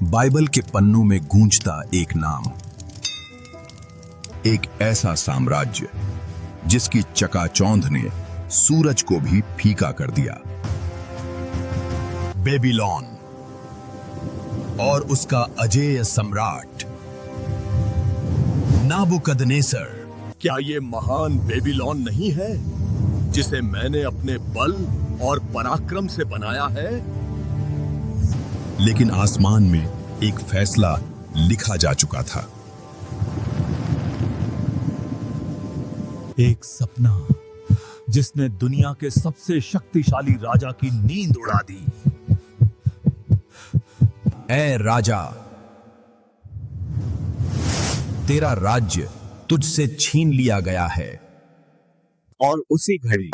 Bible के पन्नों में गूंजता एक नाम, एक ऐसा साम्राज्य जिसकी चकाचौंध ने सूरज को भी फीका कर दिया। बेबीलोन और उसका अजेय सम्राट नाबुकदनेस्सर। क्या ये महान बेबीलोन नहीं है जिसे मैंने अपने बल और पराक्रम से बनाया है? लेकिन आसमान में एक फैसला लिखा जा चुका था। एक सपना जिसने दुनिया के सबसे शक्तिशाली राजा की नींद उड़ा दी। ऐ राजा, तेरा राज्य तुझसे छीन लिया गया है। और उसी घड़ी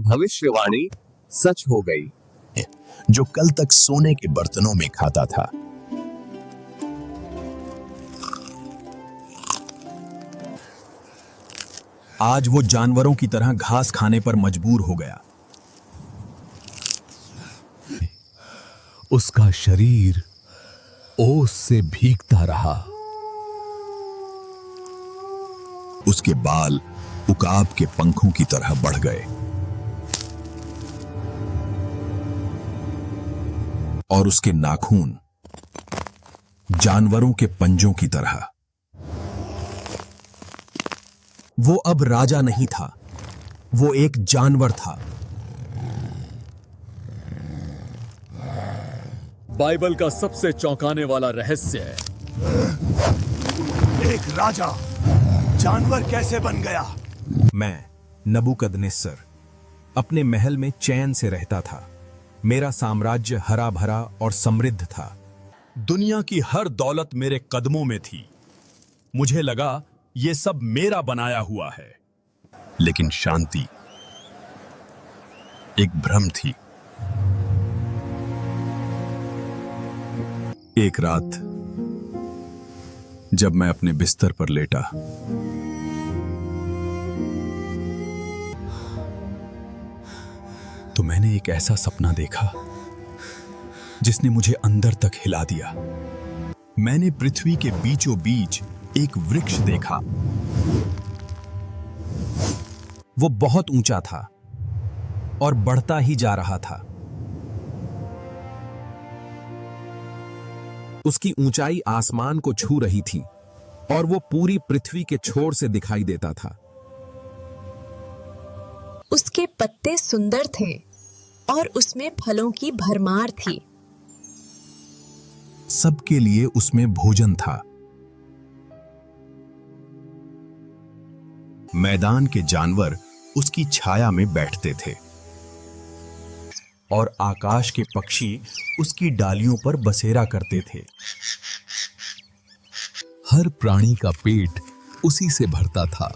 भविष्यवाणी सच हो गई। जो कल तक सोने के बर्तनों में खाता था, आज वो जानवरों की तरह घास खाने पर मजबूर हो गया। उसका शरीर ओस से भीगता रहा। उसके बाल उकाब के पंखों की तरह बढ़ गए और उसके नाखून जानवरों के पंजों की तरह। वो अब राजा नहीं था, वो एक जानवर था। बाइबल का सबसे चौंकाने वाला रहस्य है, एक राजा जानवर कैसे बन गया? मैं नबूकदनेस्सर अपने महल में चैन से रहता था। मेरा साम्राज्य हरा भरा और समृद्ध था। दुनिया की हर दौलत मेरे कदमों में थी। मुझे लगा ये सब मेरा बनाया हुआ है। लेकिन शांति एक भ्रम थी। एक रात जब मैं अपने बिस्तर पर लेटा, तो मैंने एक ऐसा सपना देखा जिसने मुझे अंदर तक हिला दिया। मैंने पृथ्वी के बीचों बीच एक वृक्ष देखा। वो बहुत ऊंचा था और बढ़ता ही जा रहा था। उसकी ऊंचाई आसमान को छू रही थी और वो पूरी पृथ्वी के छोर से दिखाई देता था। उसके पत्ते सुंदर थे और उसमें फलों की भरमार थी। सबके लिए उसमें भोजन था। मैदान के जानवर उसकी छाया में बैठते थे और आकाश के पक्षी उसकी डालियों पर बसेरा करते थे। हर प्राणी का पेट उसी से भरता था।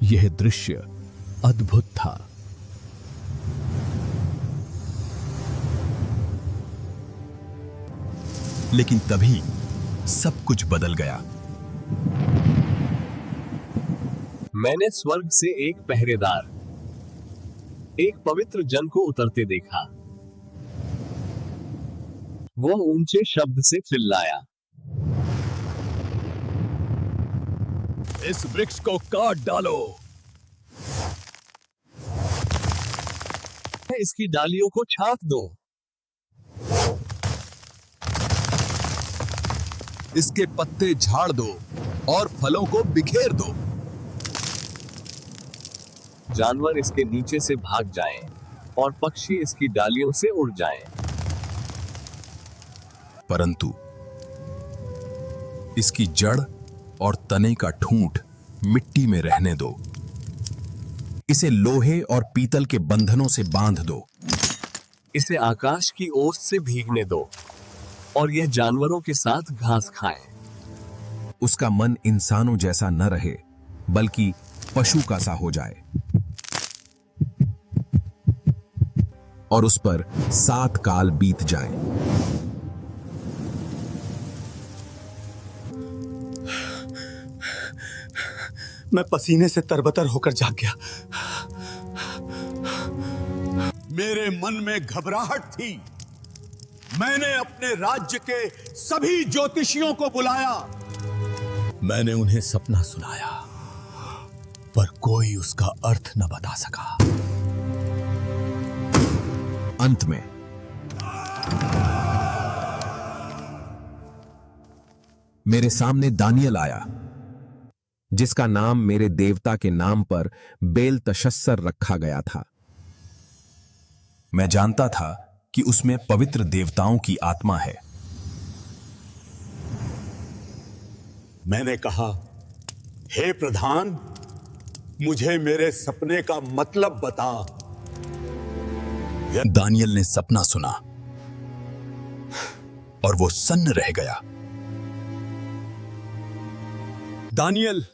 यह दृश्य अद्भुत था। लेकिन तभी सब कुछ बदल गया। मैंने स्वर्ग से एक पहरेदार, एक पवित्र जन को उतरते देखा। वो ऊंचे शब्द से चिल्लाया, इस वृक्ष को काट डालो। इसकी डालियों को छांट दो। इसके पत्ते झाड़ दो और फलों को बिखेर दो। जानवर इसके नीचे से भाग जाएं और पक्षी इसकी डालियों से उड़ जाएं। परंतु इसकी जड़ और तने का ठूंठ मिट्टी में रहने दो। इसे लोहे और पीतल के बंधनों से बांध दो। इसे आकाश की ओस से भीगने दो और यह जानवरों के साथ घास खाए। उसका मन इंसानों जैसा न रहे, बल्कि पशु का सा हो जाए और उस पर 7 काल बीत जाएं। मैं पसीने से तरबतर होकर जाग गया। मेरे मन में घबराहट थी। मैंने अपने राज्य के सभी ज्योतिषियों को बुलाया। मैंने उन्हें सपना सुनाया, पर कोई उसका अर्थ न बता सका। अंत में मेरे सामने दानियल आया, जिसका नाम मेरे देवता के नाम पर बेलतशस्सर रखा गया था। मैं जानता था कि उसमें पवित्र देवताओं की आत्मा है। मैंने कहा, हे प्रधान, मुझे मेरे सपने का मतलब बता। दानियल ने सपना सुना और वो सन्न रह गया। दानियल,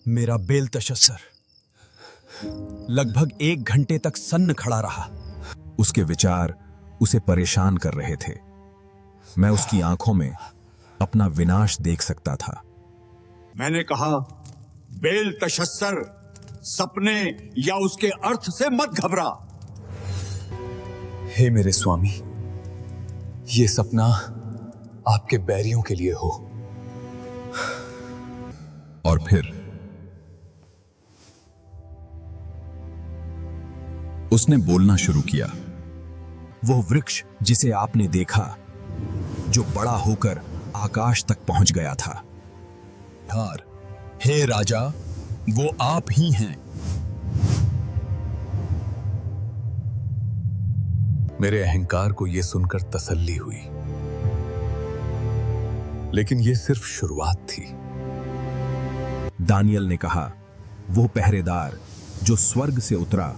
मेरा बेलतशस्सर लगभग 1 घंटे तक सन्न खड़ा रहा। उसके विचार उसे परेशान कर रहे थे। मैं उसकी आंखों में अपना विनाश देख सकता था। मैंने कहा, बेलतशस्सर, सपने या उसके अर्थ से मत घबरा। हे मेरे स्वामी, ये सपना आपके बैरियों के लिए हो। और फिर उसने बोलना शुरू किया। वो वृक्ष जिसे आपने देखा, जो बड़ा होकर आकाश तक पहुंच गया था। हे राजा, वो आप ही हैं। मेरे अहंकार को यह सुनकर तसल्ली हुई, लेकिन यह सिर्फ शुरुआत थी। दानियल ने कहा, वो पहरेदार जो स्वर्ग से उतरा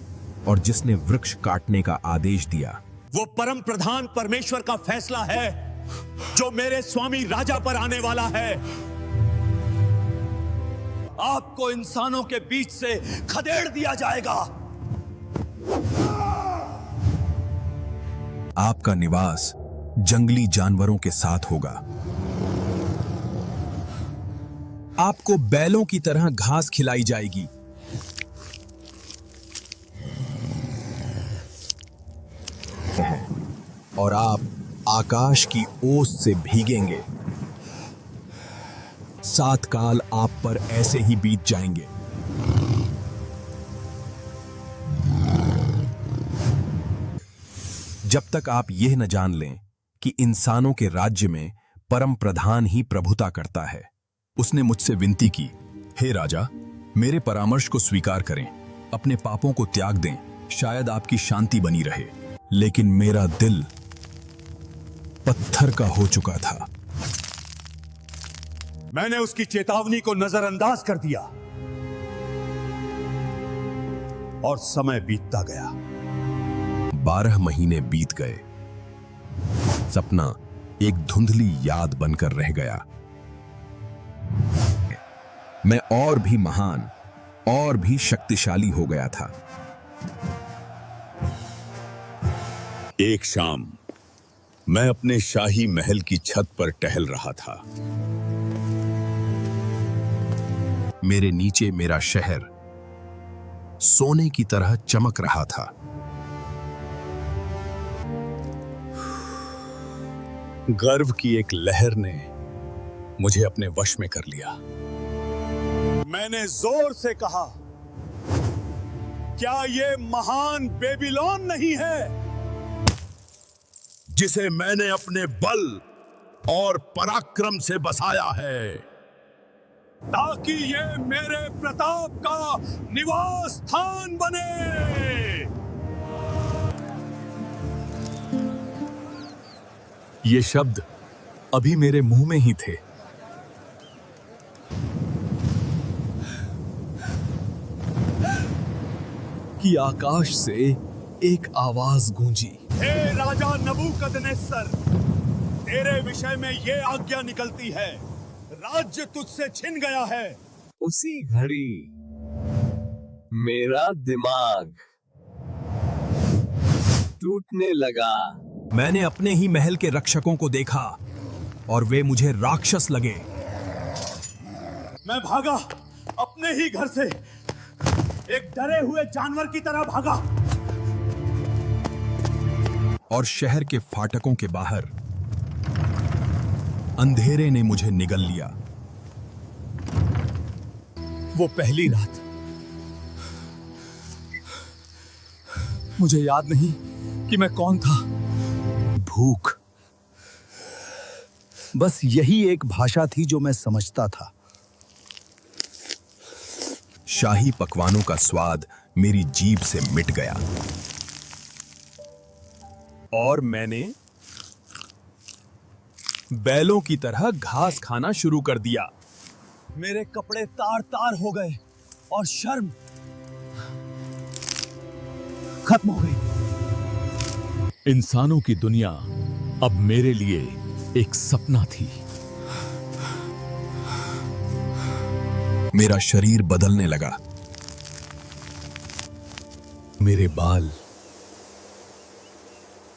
और जिसने वृक्ष काटने का आदेश दिया, वो परम प्रधान परमेश्वर का फैसला है जो मेरे स्वामी राजा पर आने वाला है। आपको इंसानों के बीच से खदेड़ दिया जाएगा। आपका निवास जंगली जानवरों के साथ होगा। आपको बैलों की तरह घास खिलाई जाएगी। और आप आकाश की ओस से भीगेंगे। 7 काल आप पर ऐसे ही बीत जाएंगे। जब तक आप यह न जान लें कि इंसानों के राज्य में परम प्रधान ही प्रभुता करता है। उसने मुझसे विनती की, हे राजा, मेरे परामर्श को स्वीकार करें, अपने पापों को त्याग दें, शायद आपकी शांति बनी रहे। लेकिन मेरा दिल पत्थर का हो चुका था। मैंने उसकी चेतावनी को नजरअंदाज कर दिया और समय बीतता गया। 12 महीने बीत गए। सपना एक धुंधली याद बनकर रह गया। मैं और भी महान और भी शक्तिशाली हो गया था। एक शाम मैं अपने शाही महल की छत पर टहल रहा था। मेरे नीचे मेरा शहर सोने की तरह चमक रहा था। गर्व की एक लहर ने मुझे अपने वश में कर लिया। मैंने जोर से कहा, क्या ये महान बेबीलोन नहीं है जिसे मैंने अपने बल और पराक्रम से बसाया है, ताकि ये मेरे प्रताप का निवास स्थान बने। ये शब्द अभी मेरे मुंह में ही थे। कि आकाश से एक आवाज गूंजी, हे राजा नबूकदनेस्सर, तेरे विषय में ये आज्ञा निकलती है, राज्य तुझसे छिन गया है। उसी घड़ी मेरा दिमाग टूटने लगा। मैंने अपने ही महल के रक्षकों को देखा और वे मुझे राक्षस लगे। मैं भागा अपने ही घर से एक डरे हुए जानवर की तरह भागा और शहर के फाटकों के बाहर अंधेरे ने मुझे निगल लिया। वो पहली रात मुझे याद नहीं कि मैं कौन था। भूख, बस यही एक भाषा थी जो मैं समझता था। शाही पकवानों का स्वाद मेरी जीभ से मिट गया और मैंने बैलों की तरह घास खाना शुरू कर दिया। मेरे कपड़े तार तार हो गए और शर्म खत्म हो गई। इंसानों की दुनिया अब मेरे लिए एक सपना थी। मेरा शरीर बदलने लगा। मेरे बाल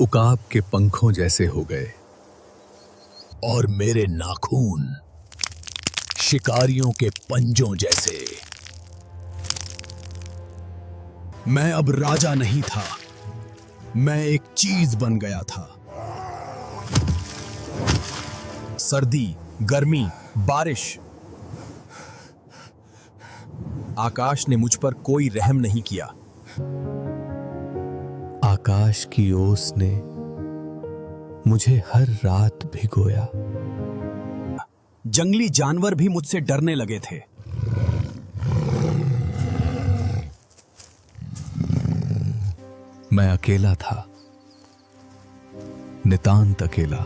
उकाब के पंखों जैसे हो गए और मेरे नाखून शिकारियों के पंजों जैसे। मैं अब राजा नहीं था, मैं एक चीज बन गया था। सर्दी, गर्मी, बारिश, आकाश ने मुझ पर कोई रहम नहीं किया। आकाश की ओस ने मुझे हर रात भिगोया। जंगली जानवर भी मुझसे डरने लगे थे। मैं अकेला था, नितांत अकेला।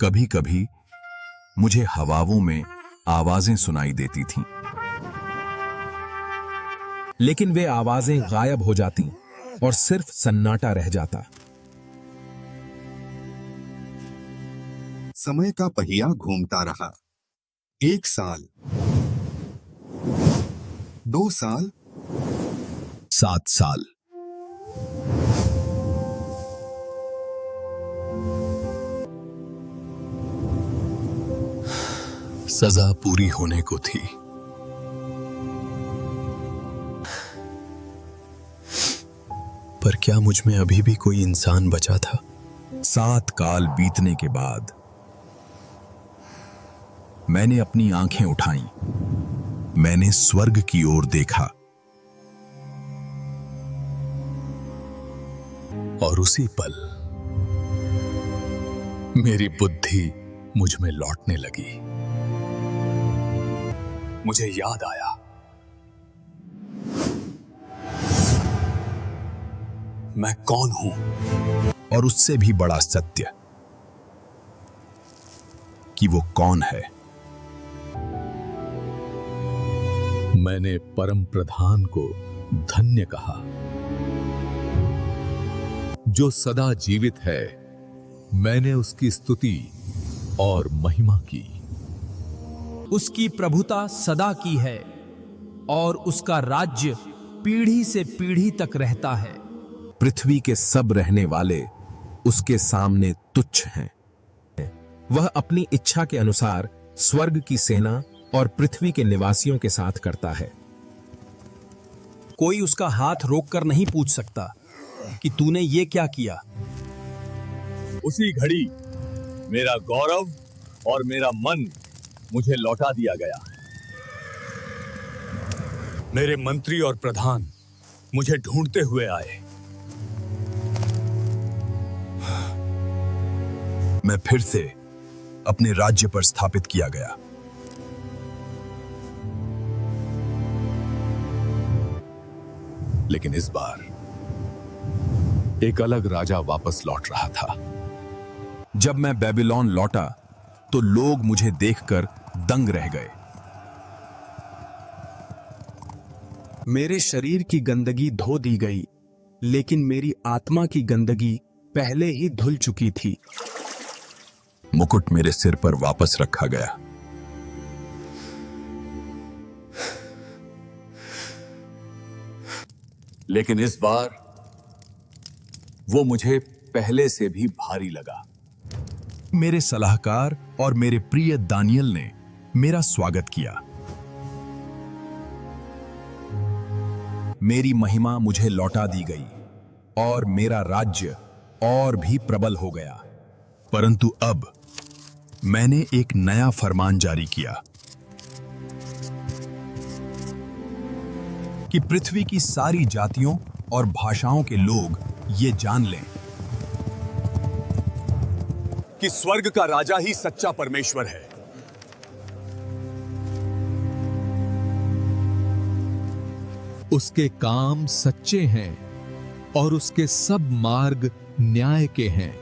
कभी कभी मुझे हवाओं में आवाजें सुनाई देती थीं, लेकिन वे आवाजें गायब हो जाती और सिर्फ सन्नाटा रह जाता। समय का पहिया घूमता रहा। 1 साल, 2 साल, 7 साल। सजा पूरी होने को थी। पर क्या मुझ में अभी भी कोई इंसान बचा था? 7 काल बीतने के बाद मैंने अपनी आंखें उठाईं। मैंने स्वर्ग की ओर देखा और उसी पल मेरी बुद्धि मुझ में लौटने लगी। मुझे याद आया, मैं कौन हूं? और उससे भी बड़ा सत्य कि वो कौन है। मैंने परम प्रधान को धन्य कहा, जो सदा जीवित है। मैंने उसकी स्तुति और महिमा की। उसकी प्रभुता सदा की है और उसका राज्य पीढ़ी से पीढ़ी तक रहता है। पृथ्वी के सब रहने वाले उसके सामने तुच्छ हैं। वह अपनी इच्छा के अनुसार स्वर्ग की सेना और पृथ्वी के निवासियों के साथ करता है। कोई उसका हाथ रोककर नहीं पूछ सकता कि तूने ये क्या किया। उसी घड़ी मेरा गौरव और मेरा मन मुझे लौटा दिया गया। मेरे मंत्री और प्रधान मुझे ढूंढते हुए आए। मैं फिर से अपने राज्य पर स्थापित किया गया। लेकिन इस बार एक अलग राजा वापस लौट रहा था। जब मैं बेबीलोन लौटा तो लोग मुझे देखकर दंग रह गए। मेरे शरीर की गंदगी धो दी गई, लेकिन मेरी आत्मा की गंदगी पहले ही धुल चुकी थी। मुकुट मेरे सिर पर वापस रखा गया। लेकिन इस बार वो मुझे पहले से भी भारी लगा। मेरे सलाहकार और मेरे प्रिय दानियल ने मेरा स्वागत किया। मेरी महिमा मुझे लौटा दी गई और मेरा राज्य और भी प्रबल हो गया। परंतु अब मैंने एक नया फरमान जारी किया कि पृथ्वी की सारी जातियों और भाषाओं के लोग ये जान लें कि स्वर्ग का राजा ही सच्चा परमेश्वर है। उसके काम सच्चे हैं और उसके सब मार्ग न्याय के हैं।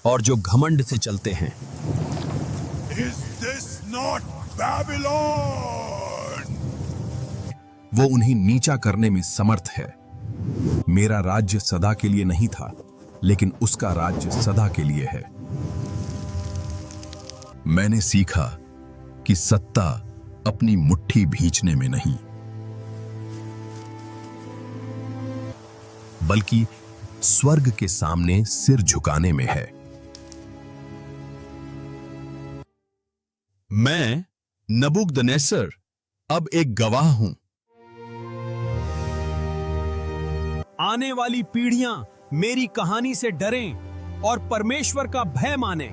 और जो घमंड से चलते हैं, Is this not Babylon? वो उन्हें नीचा करने में समर्थ है। मेरा राज्य सदा के लिए नहीं था, लेकिन उसका राज्य सदा के लिए है। मैंने सीखा कि सत्ता अपनी मुट्ठी भींचने में नहीं, बल्कि स्वर्ग के सामने सिर झुकाने में है। मैं नबूकदनेस्सर अब एक गवाह हूं। आने वाली पीढ़ियां मेरी कहानी से डरें और परमेश्वर का भय मानें,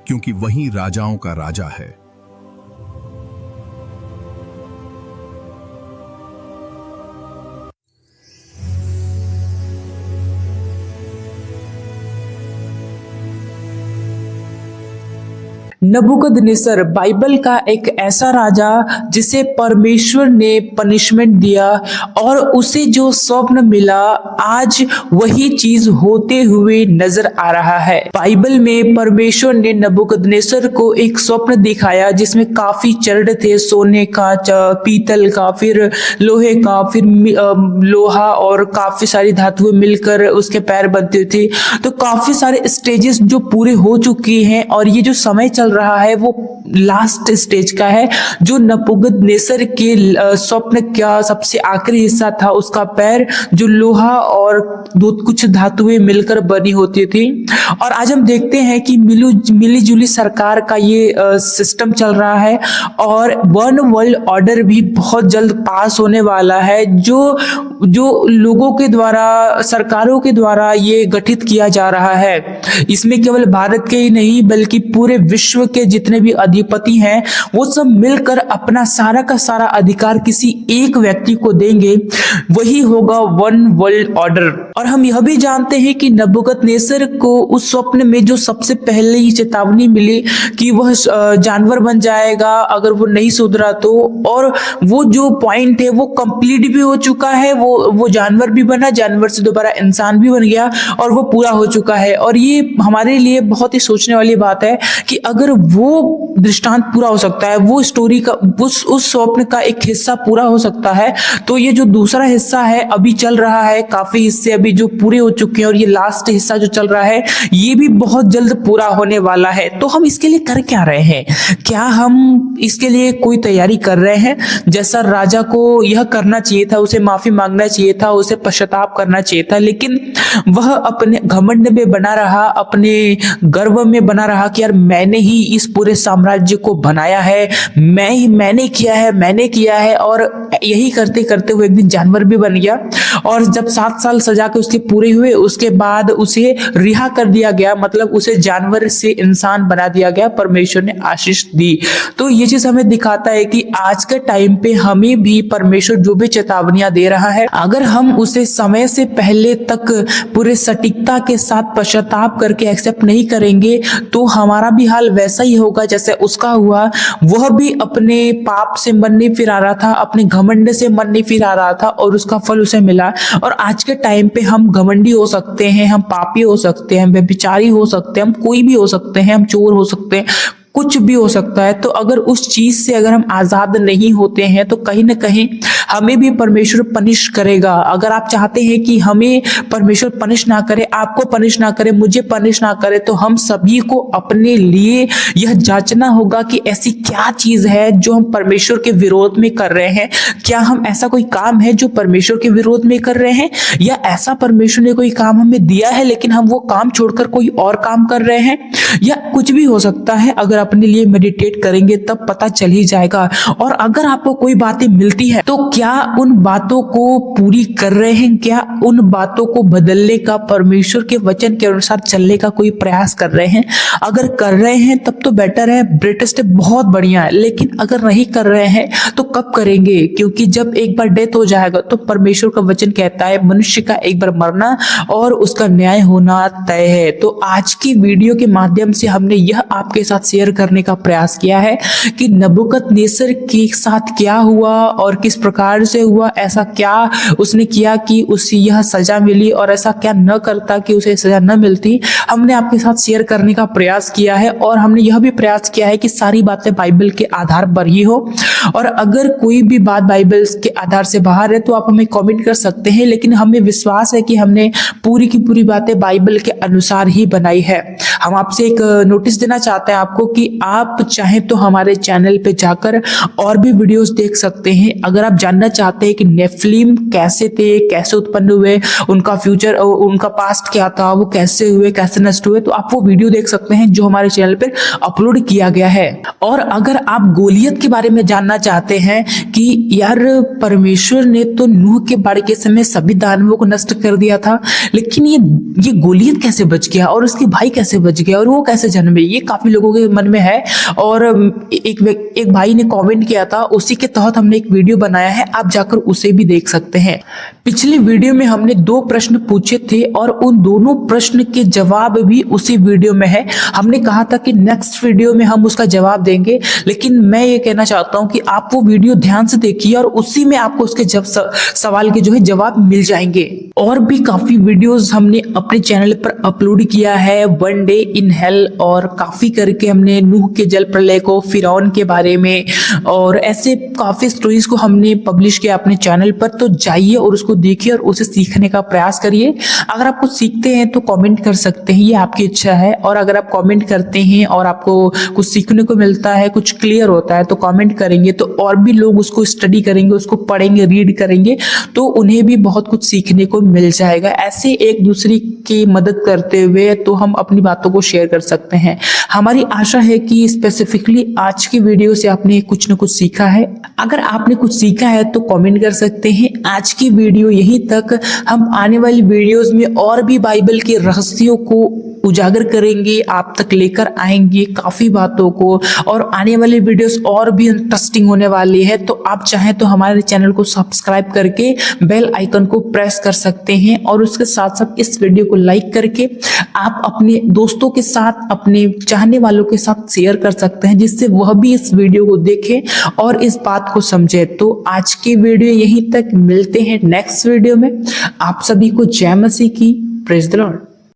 क्योंकि वही राजाओं का राजा है। नबूकदनेस्सर बाइबल का एक ऐसा राजा जिसे परमेश्वर ने पनिशमेंट दिया और उसे जो स्वप्न मिला आज वही चीज होते हुए नजर आ रहा है। बाइबल में परमेश्वर ने नबूकदनेस्सर को एक स्वप्न दिखाया जिसमें काफी चरण थे, सोने का, पीतल का, फिर लोहे का, फिर लोहा और काफी सारी धातुएं मिलकर उसके पैर बनते थे। तो काफी सारे स्टेजेस जो पूरे हो चुकी हैं और ये जो समय चल रहा है वो लास्ट स्टेज का है, जो नबूकदनेस्सर के स्वप्न का सबसे आखिरी हिस्सा था। उसका पैर जो लोहा और कुछ धातुएं मिलकर बनी होती थी। और आज हम देखते हैं कि मिली जुली सरकार का ये सिस्टम चल रहा है और वन वर्ल्ड ऑर्डर भी बहुत जल्द पास होने वाला है, जो लोगों के द्वारा, सरकारों के द्वारा ये गठित किया जा रहा है। इसमें केवल भारत के ही नहीं बल्कि पूरे विश्व के जितने भी अधिपति हैं वो सब मिलकर अपना सारा का सारा अधिकार किसी एक व्यक्ति को देंगे, वही होगा वन वर्ल्ड ऑर्डर। और हम यह भी जानते हैं कि नबूकदनेस्सर को उस स्वप्न में जो सबसे पहले ही चेतावनी मिली कि वह जानवर बन जाएगा अगर वो नहीं सुधरा तो, और वो जो पॉइंट है वो कंप्लीट भी हो चुका है। वो जानवर भी बना, जानवर से दोबारा इंसान भी बन गया और वो पूरा हो चुका है। और ये हमारे लिए बहुत ही सोचने वाली बात है कि अगर वो दृष्टांत पूरा हो सकता है, वो स्टोरी का उस स्वप्न का एक हिस्सा पूरा हो सकता है, तो ये जो दूसरा हिस्सा है अभी चल रहा है, काफी हिस्से अभी जो पूरे हो चुके हैं और ये लास्ट हिस्सा जो चल रहा है ये भी बहुत जल्द पूरा होने वाला है। तो हम इसके लिए कर क्या रहे हैं? क्या हम इसके लिए कोई तैयारी कर रहे हैं? जैसा राजा को यह करना चाहिए था, उसे माफी मांगना चाहिए था, उसे पश्चाताप करना चाहिए था, लेकिन वह अपने घमंड में बना रहा, अपने गर्व में बना रहा कि यार मैंने ही इस पूरे साम्राज्य को बनाया है, मैंने किया है। और यही करते करते वो एक दिन जानवर भी बन गया। और जब 7 साल सजा के उसके पूरे हुए उसके बाद उसे रिहा कर दिया गया, मतलब उसे जानवर से इंसान बना दिया गया, परमेश्वर ने आशीष दी। तो ये चीज हमें दिखाता है कि आज के टाइम पे हमें भी परमेश्वर जो भी चेतावनियां दे रहा है, अगर हम उसे समय से पहले तक पूरे सटीकता के साथ पश्चाताप करके एक्सेप्ट नहीं करेंगे तो हमारा भी हाल वैसा ही होगा जैसे उसका हुआ। वह भी अपने पाप से मन नहीं फिरा रहा था, अपने घमंड से मन नहीं फिरा रहा था और उसका फल उसे मिला। और आज के टाइम पे हम घमंडी हो सकते हैं, हम पापी हो सकते हैं, हम व्यभिचारी हो सकते हैं, हम कोई भी हो सकते हैं, हम चोर हो सकते हैं, कुछ भी हो सकता है। तो अगर उस चीज से अगर हम आजाद नहीं होते हैं तो कहीं ना कहीं हमें भी परमेश्वर पनिश करेगा। अगर आप चाहते हैं कि हमें परमेश्वर पनिश ना करे, आपको पनिश ना करे, मुझे पनिश ना करे, तो हम सभी को अपने लिए यह जांचना होगा कि ऐसी क्या चीज है जो हम परमेश्वर के विरोध में कर रहे हैं। क्या हम ऐसा कोई काम है जो परमेश्वर के विरोध में कर रहे हैं, या ऐसा परमेश्वर ने कोई काम हमें दिया है लेकिन हम वो काम छोड़कर कोई और काम कर रहे हैं, या कुछ भी हो सकता है। अगर अपने लिए मेडिटेट करेंगे तब पता चल ही जाएगा। और अगर आपको कोई बातें मिलती है तो क्या उन बातों को पूरी कर रहे हैं, क्या उन बातों को बदलने का, परमेश्वर के वचन के अनुसार चलने का कोई प्रयास कर रहे हैं। अगर कर रहे हैं तब तो बेटर है, ब्रेटेस्ट है, बहुत बढ़िया है। लेकिन अगर नहीं कर रहे हैं तो कब करेंगे, क्योंकि जब एक बार डेथ हो जाएगा तो परमेश्वर का वचन कहता है मनुष्य का एक बार मरना और उसका न्याय होना तय है। तो आज की वीडियो के माध्यम से हमने यह आपके साथ शेयर करने का प्रयास किया है कि नबूकदनेस्सर के साथ क्या हुआ और किस प्रकार से हुआ, ऐसा क्या उसने किया कि उसे यह सजा मिली, और ऐसा क्या न करता कि उसे सजा न मिलती। हमने आपके साथ शेयर करने का प्रयास किया है, और हमने यह भी प्रयास किया है कि सारी बातें बाइबल के आधार पर ही हो। और अगर कोई भी बात बाइबल के आधार से बाहर है तो आप हमें कमेंट कर सकते हैं, लेकिन हमें विश्वास है कि हमने पूरी की पूरी बातें बाइबल के अनुसार ही बनाई है। हम आपसे एक नोटिस देना चाहते हैं आपको कि आप चाहें तो हमारे चैनल पे जाकर और भी वीडियोस देख सकते हैं। अगर आप जानना चाहते हैं कि नेफिलिम कैसे थे, कैसे उत्पन्न हुए, उनका फ्यूचर, उनका पास्ट क्या था, वो कैसे हुए, कैसे नष्ट हुए, तो आप वो वीडियो देख सकते हैं जो हमारे चैनल पर अपलोड किया गया है। और अगर आप गोलियत के बारे में जानना चाहते हैं कि यार परमेश्वर ने तो नूह के बाढ़ के समय सभी दानवों को नष्ट कर दिया था, लेकिन ये गोलियत कैसे बच गया और उसके भाई कैसे बच गया और वो कैसे जन्मे, ये काफी लोगों के मन में है। और एक भाई ने कमेंट किया था, उसी के तहत हमने एक वीडियो बनाया है, आप जाकर उसे भी देख सकते हैं। पिछले वीडियो में हमने 2 प्रश्न पूछे थे और उन दोनों प्रश्न के जवाब भी उसी वीडियो में है। हमने कहा था कि नेक्स्ट वीडियो में हम उसका जवाब देंगे, लेकिन मैं ये कहना चाहता हूं कि आप वो वीडियो ध्यान से देखिए और उसी में आपको उसके सवाल के जो है जवाब मिल जाएंगे। और भी काफी वीडियोस हमने अपने चैनल पर अपलोड किया है, वन डे इन हेल, और काफी करके हमने नूह के जल प्रलय को, फिरौन के बारे में, और ऐसे काफी स्टोरीज को हमने पब्लिश किया अपने चैनल पर। तो जाइए और उसको देखिए और उसे सीखने का प्रयास करिए। अगर आप कुछ सीखते हैं तो कमेंट कर सकते हैं, ये आपकी इच्छा है। और अगर आप कमेंट करते हैं और आपको कुछ सीखने को मिलता है, कुछ क्लियर होता है, तो कमेंट करेंगे तो और भी लोग उसको स्टडी करेंगे, उसको पढ़ेंगे, रीड करेंगे, तो उन्हें भी बहुत कुछ सीखने को मिल जाएगा। ऐसे एक दूसरे की मदद करते हुए तो हम अपनी बातों को शेयर कर सकते हैं। हमारी आशा है कि स्पेसिफिकली आज की वीडियो से आपने कुछ न कुछ सीखा है। अगर आपने कुछ सीखा है तो कमेंट कर सकते हैं। आज की वीडियो यहीं तक। हम आने वाली वीडियोस में और भी बाइबल के रहस्यों को उजागर करेंगे, आप तक लेकर आएंगे काफी बातों को, और आने वाली वीडियोस और भी इंटरेस्टिंग होने वाली है। तो आप चाहें तो हमारे चैनल को सब्सक्राइब करके बेल आइकन को प्रेस कर सकते हैं, और उसके साथ साथ इस वीडियो को लाइक करके आप अपने दोस्तों के साथ, अपने चाहने वालों के साथ शेयर कर सकते हैं, जिससे वह भी इस वीडियो को देखें और इस बात को समझे। तो आज की वीडियो यहीं तक, मिलते हैं नेक्स्ट वीडियो में। आप सभी को जय मसीह की। Praise the Lord.